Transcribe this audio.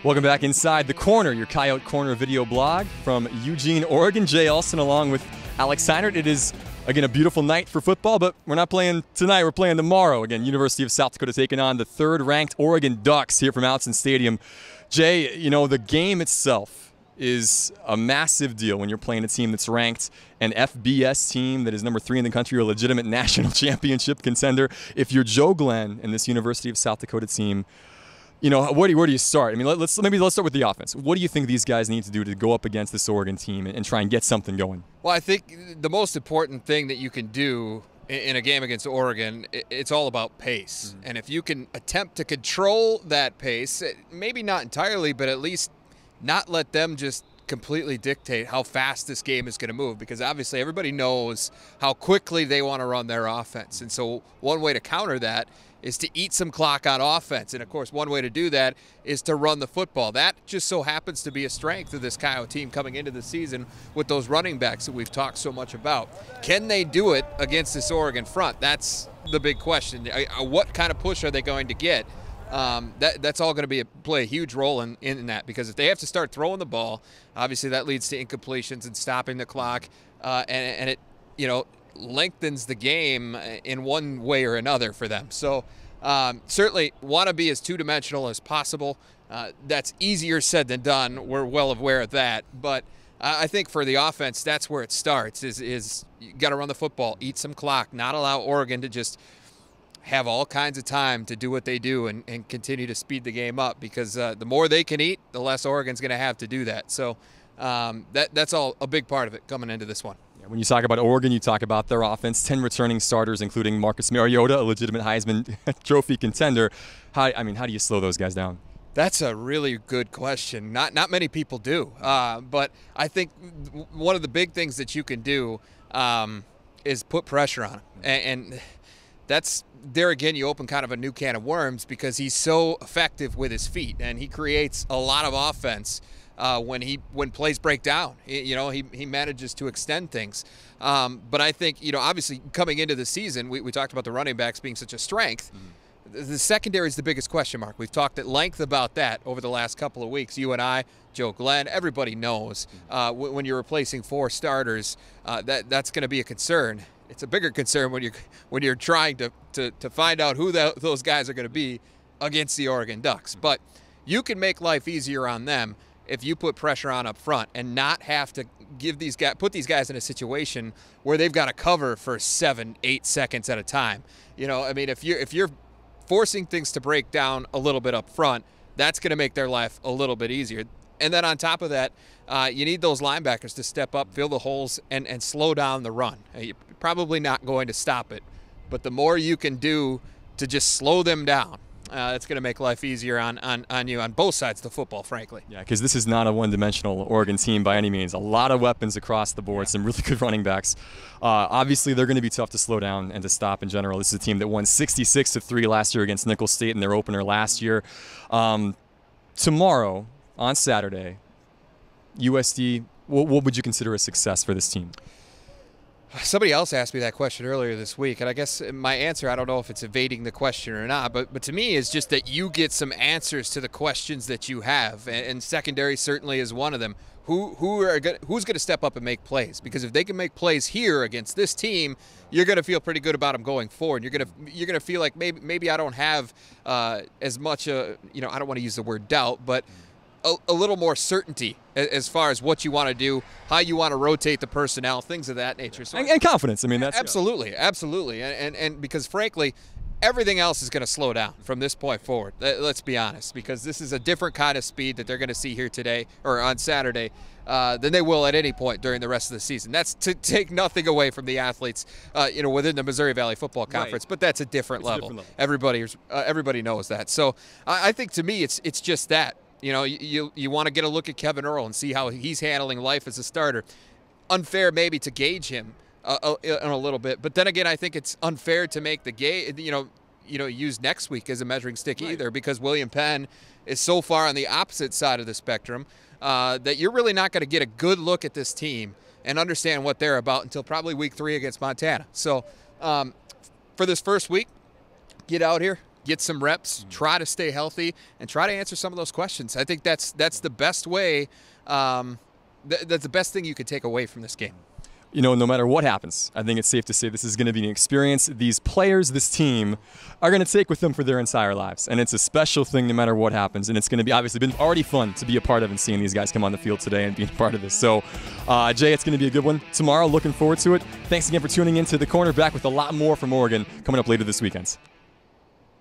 Welcome back inside the corner, your Coyote Corner video blog from Eugene, Oregon. Jay Elsen along with Alex Heinert. It is, again, a beautiful night for football, but we're not playing tonight. We're playing tomorrow. Again, University of South Dakota taking on the third-ranked Oregon Ducks here from Autzen Stadium. Jay, you know, the game itself is a massive deal when you're playing a team that's ranked, an FBS team that is number 3 in the country, a legitimate national championship contender. If you're Joe Glenn and this University of South Dakota team, you know, where do you start? I mean, let's start with the offense. What do you think these guys need to do to go up against this Oregon team and try and get something going? Well, I think the most important thing that you can do in a game against Oregon, it's all about pace. Mm-hmm. And if you can attempt to control that pace, maybe not entirely, but at least not let them just completely dictate how fast this game is going to move, because obviously everybody knows how quickly they want to run their offense. And so one way to counter that is to eat some clock on offense. And, of course, one way to do that is to run the football. That just so happens to be a strength of this Coyote team coming into the season with those running backs that we've talked so much about. Can they do it against this Oregon front? That's the big question. What kind of push are they going to get? That's all going to play a huge role in that, because if they have to start throwing the ball, obviously that leads to incompletions and stopping the clock, and it, you know, lengthens the game in one way or another for them. So certainly want to be as two-dimensional as possible. That's easier said than done. We're well aware of that. But I think for the offense, that's where it starts, is you got to run the football, eat some clock, not allow Oregon to just have all kinds of time to do what they do and continue to speed the game up, because the more they can eat, the less Oregon's going to have to do that. So that's all a big part of it coming into this one. When you talk about Oregon, you talk about their offense, 10 returning starters, including Marcus Mariota, a legitimate Heisman Trophy contender. How do you slow those guys down? That's a really good question. Not many people do. But I think one of the big things that you can do is put pressure on him. And that's, there again, you open kind of a new can of worms, because he's so effective with his feet, and he creates a lot of offense when plays break down. He manages to extend things. But I think, obviously coming into the season, we talked about the running backs being such a strength. Mm-hmm. The secondary is the biggest question mark. We've talked at length about that over the last couple of weeks. You and I, Joe Glenn, everybody knows when you're replacing 4 starters, that's going to be a concern. It's a bigger concern when you're trying to find out who those guys are going to be against the Oregon Ducks. But you can make life easier on them if you put pressure on up front and not have to put these guys in a situation where they've got to cover for 7-8 seconds at a time. If you're forcing things to break down a little bit up front, that's going to make their life a little bit easier. And then on top of that, you need those linebackers to step up, fill the holes, and slow down the run. You're probably not going to stop it, but the more you can do to just slow them down, it's going to make life easier on you on both sides of the football, frankly. Yeah, because this is not a one-dimensional Oregon team by any means. A lot of weapons across the board, some really good running backs. Obviously, they're going to be tough to slow down and to stop in general. This is a team that won 66-3 last year against Nicholls State in their opener last year. Tomorrow, on Saturday, USD, what would you consider a success for this team? Somebody else asked me that question earlier this week, and I guess my answer, I don't know if it's evading the question or not, but to me is just that you get some answers to the questions that you have, and secondary certainly is one of them. Who's going to step up and make plays? Because if they can make plays here against this team, you're going to feel pretty good about them going forward. You're going to feel like maybe I don't have as much I don't want to use the word doubt, but a little more certainty as far as what you want to do, how you want to rotate the personnel, things of that nature. So, and confidence. I mean, that's absolutely. And because frankly, everything else is going to slow down from this point forward. Let's be honest, because this is a different kind of speed that they're going to see here today or on Saturday than they will at any point during the rest of the season. That's to take nothing away from the athletes, within the Missouri Valley Football Conference, right. But that's a different level. Everybody knows that. So I think to me, it's just that. You want to get a look at Kevin Earl and see how he's handling life as a starter. Unfair maybe to gauge him a little bit, but then again, I think it's unfair to make the use next week as a measuring stick either, because William Penn is so far on the opposite side of the spectrum that you're really not going to get a good look at this team and understand what they're about until probably week 3 against Montana. So for this first week, get out here, get some reps, try to stay healthy, and try to answer some of those questions. I think that's the best way. That's the best thing you could take away from this game. You know, no matter what happens, I think it's safe to say this is going to be an experience these players, this team, are going to take with them for their entire lives. And it's a special thing no matter what happens. And it's going to be obviously been already fun to be a part of and seeing these guys come on the field today and being a part of this. So, Jay, it's going to be a good one tomorrow. Looking forward to it. Thanks again for tuning in to The Corner. Back with a lot more from Oregon coming up later this weekend.